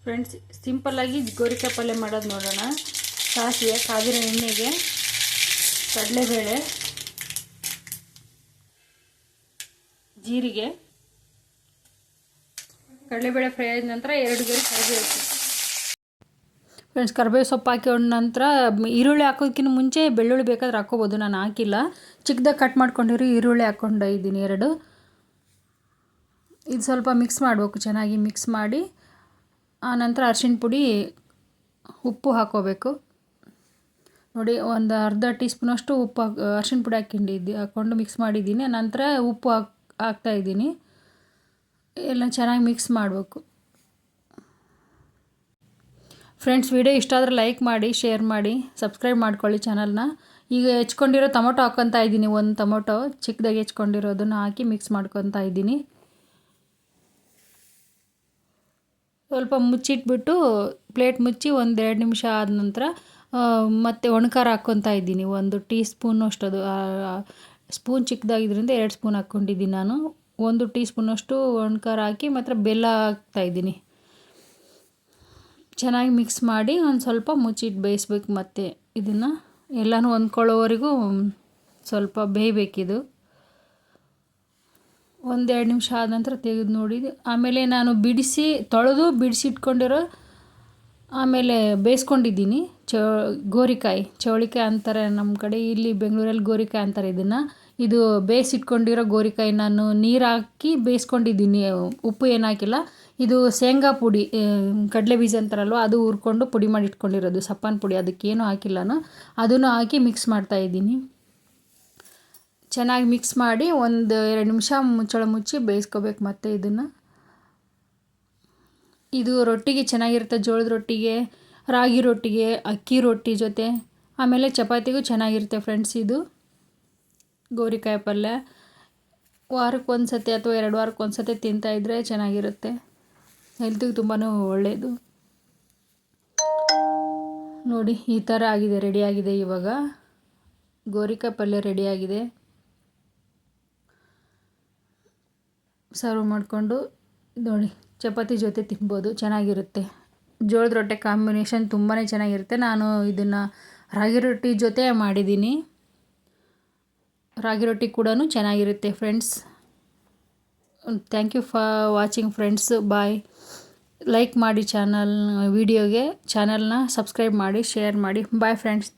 Friends, ಸಿಂಪಲ್ಲಾಗಿ ಗೋರಿಕಾಯಿ ಪಲ್ಯ ಮಾಡೋದು ನೋಡೋಣ. ಸಾಸಿವೆ, ಕಾದಿರೋ ಎಣ್ಣೆಗೆ ಕಡಲೆಬೇಳೆ, ಜೀರಿಗೆ, ಕಡಲೆಬೇಳೆ ಫ್ರೈ ಆದ ನಂತರ 2 ಗರಿ ಕರಿಬೇವು. ಫ್ರೆಂಡ್ಸ್, ಕರಿಬೇವು ಸೊಪ್ಪು ಹಾಕಿದ ನಂತರ ಈರುಳ್ಳಿ ಹಾಕೋದಕ್ಕಿಂತ ಮುಂಚೆ ಬೆಳ್ಳುಳ್ಳಿ ಬೇಕಾದ್ರೆ ಹಾಕ್ಕೋಬೋದು. ನಾನು ಹಾಕಿಲ್ಲ. ಚಿಕ್ಕದಾಗಿ ಕಟ್ ಮಾಡ್ಕೊಂಡಿರೋ ಈರುಳ್ಳಿ ಹಾಕ್ಕೊಂಡು ಇದ್ದೀನಿ 2. ಇದು ಸ್ವಲ್ಪ ಮಿಕ್ಸ್ ಮಾಡಬೇಕು, ಚೆನ್ನಾಗಿ ಮಿಕ್ಸ್ ಮಾಡಿ ಆನಂತರ ಅರಿಶಿಣ ಪುಡಿ, ಉಪ್ಪು ಹಾಕ್ಕೋಬೇಕು. ನೋಡಿ, ಒಂದು ಅರ್ಧ ಟೀ ಸ್ಪೂನಷ್ಟು ಉಪ್ಪು ಅರಿಶಿಣ ಪುಡಿ ಹಾಕ್ಕೊಂಡು ಮಿಕ್ಸ್ ಮಾಡಿದ್ದೀನಿ. ನಂತರ ಉಪ್ಪು ಹಾಕ್ತಾಯಿದ್ದೀನಿ. ಎಲ್ಲ ಚೆನ್ನಾಗಿ ಮಿಕ್ಸ್ ಮಾಡಬೇಕು. ಫ್ರೆಂಡ್ಸ್, ವಿಡಿಯೋ ಇಷ್ಟ ಆದರೆ ಲೈಕ್ ಮಾಡಿ, ಶೇರ್ ಮಾಡಿ, ಸಬ್ಸ್ಕ್ರೈಬ್ ಮಾಡ್ಕೊಳ್ಳಿ ಚಾನಲ್ನ. ಈಗ ಹೆಚ್ಕೊಂಡಿರೋ ಟೊಮೊಟೊ ಹಾಕ್ಕೊತಾ ಇದ್ದೀನಿ. 1 ಟೊಮೊಟೊ ಚಿಕ್ಕದಾಗಿ ಹೆಚ್ಕೊಂಡಿರೋದನ್ನು ಹಾಕಿ ಮಿಕ್ಸ್ ಮಾಡ್ಕೊತಾ ಇದ್ದೀನಿ. ಸ್ವಲ್ಪ ಮುಚ್ಚಿಟ್ಬಿಟ್ಟು ಪ್ಲೇಟ್ ಮುಚ್ಚಿ 1-2 ನಿಮಿಷ ಆದ ನಂತರ ಮತ್ತೆ ಒಣಖಾರ ಹಾಕ್ಕೊತಾ ಇದ್ದೀನಿ. 1 ಟೀ ಸ್ಪೂನಷ್ಟು, ಅದು ಸ್ಪೂನ್ ಚಿಕ್ಕದಾಗಿದ್ದರಿಂದ 2 ಸ್ಪೂನ್ ಹಾಕ್ಕೊಂಡಿದ್ದೀನಿ ನಾನು. 1 ಟೀ ಸ್ಪೂನಷ್ಟು ಒಣಖಾರ ಹಾಕಿ ಮತ್ತು ಬೆಲ್ಲ ಹಾಕ್ತಾಯಿದ್ದೀನಿ. ಚೆನ್ನಾಗಿ ಮಿಕ್ಸ್ ಮಾಡಿ ಒಂದು ಸ್ವಲ್ಪ ಮುಚ್ಚಿಟ್ಟು ಬೇಯಿಸ್ಬೇಕು. ಮತ್ತು ಇದನ್ನು ಎಲ್ಲನೂ ಹೊಂದ್ಕೊಳ್ಳೋವರೆಗೂ ಸ್ವಲ್ಪ ಬೇಯಬೇಕಿದು. 1-2 ನಿಮಿಷ ಆದ ನಂತರ ತೆಗೆದು ನೋಡಿ. ಆಮೇಲೆ ನಾನು ತೊಳೆದು ಬಿಡಿಸಿಟ್ಕೊಂಡಿರೋ ಆಮೇಲೆ ಬೇಯಿಸ್ಕೊಂಡಿದ್ದೀನಿ ಗೋರಿಕಾಯಿ, ಚೌಳಿಕಾಯಿ ಅಂತಾರೆ ನಮ್ಮ ಕಡೆ, ಇಲ್ಲಿ ಬೆಂಗಳೂರಲ್ಲಿ ಗೋರಿಕಾಯಿ ಅಂತಾರೆ ಇದನ್ನು. ಇದು ಬೇಯಿಸಿಟ್ಕೊಂಡಿರೋ ಗೋರಿಕಾಯಿ ನಾನು ನೀರು ಹಾಕಿ ಬೇಯಿಸ್ಕೊಂಡಿದ್ದೀನಿ, ಉಪ್ಪು ಏನು ಹಾಕಿಲ್ಲ. ಇದು ಶೇಂಗಾ ಪುಡಿ, ಕಡಲೆ ಬೀಜ ಅಂತಾರಲ್ವ, ಅದು ಹುರ್ಕೊಂಡು ಪುಡಿ ಮಾಡಿ ಇಟ್ಕೊಂಡಿರೋದು, ಸಪ್ಪನ ಪುಡಿ, ಅದಕ್ಕೇನು ಹಾಕಿಲ್ಲ ನಾನು. ಅದನ್ನು ಹಾಕಿ ಮಿಕ್ಸ್ ಮಾಡ್ತಾಯಿದ್ದೀನಿ. ಚೆನ್ನಾಗಿ ಮಿಕ್ಸ್ ಮಾಡಿ 1-2 ನಿಮಿಷ ಮುಚ್ಚಳ ಮುಚ್ಚಿ ಬೇಯಿಸ್ಕೋಬೇಕು. ಮತ್ತು ಇದು ರೊಟ್ಟಿಗೆ ಚೆನ್ನಾಗಿರುತ್ತೆ. ಜೋಳದ ರೊಟ್ಟಿಗೆ, ರಾಗಿ ರೊಟ್ಟಿಗೆ, ಅಕ್ಕಿ ರೊಟ್ಟಿ ಜೊತೆ, ಆಮೇಲೆ ಚಪಾತಿಗೂ ಚೆನ್ನಾಗಿರುತ್ತೆ. ಫ್ರೆಂಡ್ಸ್, ಇದು ಗೋರಿಕಾಯಿ ಪಲ್ಯ ವಾರಕ್ಕೊಂದು ಸತಿ ಅಥವಾ 2 ವಾರಕ್ಕೊಂದು ಸತಿ ತಿಂತಾಯಿದ್ರೆ ಚೆನ್ನಾಗಿರುತ್ತೆ. ಹೆಲ್ತಿಗೆ ತುಂಬಾ ಒಳ್ಳೆಯದು. ನೋಡಿ, ಈ ಥರ ಆಗಿದೆ, ರೆಡಿಯಾಗಿದೆ. ಇವಾಗ ಗೋರಿಕಾಯಿ ಪಲ್ಯ ರೆಡಿಯಾಗಿದೆ. ಸರ್ವ್ ಮಾಡಿಕೊಂಡು ನೋಡಿ, ಚಪಾತಿ ಜೊತೆ ತಿನ್ಬೋದು, ಚೆನ್ನಾಗಿರುತ್ತೆ. ಜೋಳದ ರೊಟ್ಟೆ ಕಾಂಬಿನೇಷನ್ ತುಂಬಾ ಚೆನ್ನಾಗಿರುತ್ತೆ. ನಾನು ಇದನ್ನು ರಾಗಿ ರೊಟ್ಟಿ ಜೊತೆ ಮಾಡಿದ್ದೀನಿ. ರಾಗಿ ರೊಟ್ಟಿ ಕೂಡ ಚೆನ್ನಾಗಿರುತ್ತೆ. Friends, thank you for watching friends. Bye. Like ಮಾಡಿ ಚಾನಲ್ನ ಸಬ್ಸ್ಕ್ರೈಬ್ ಮಾಡಿ, ಶೇರ್ ಮಾಡಿ. Bye friends.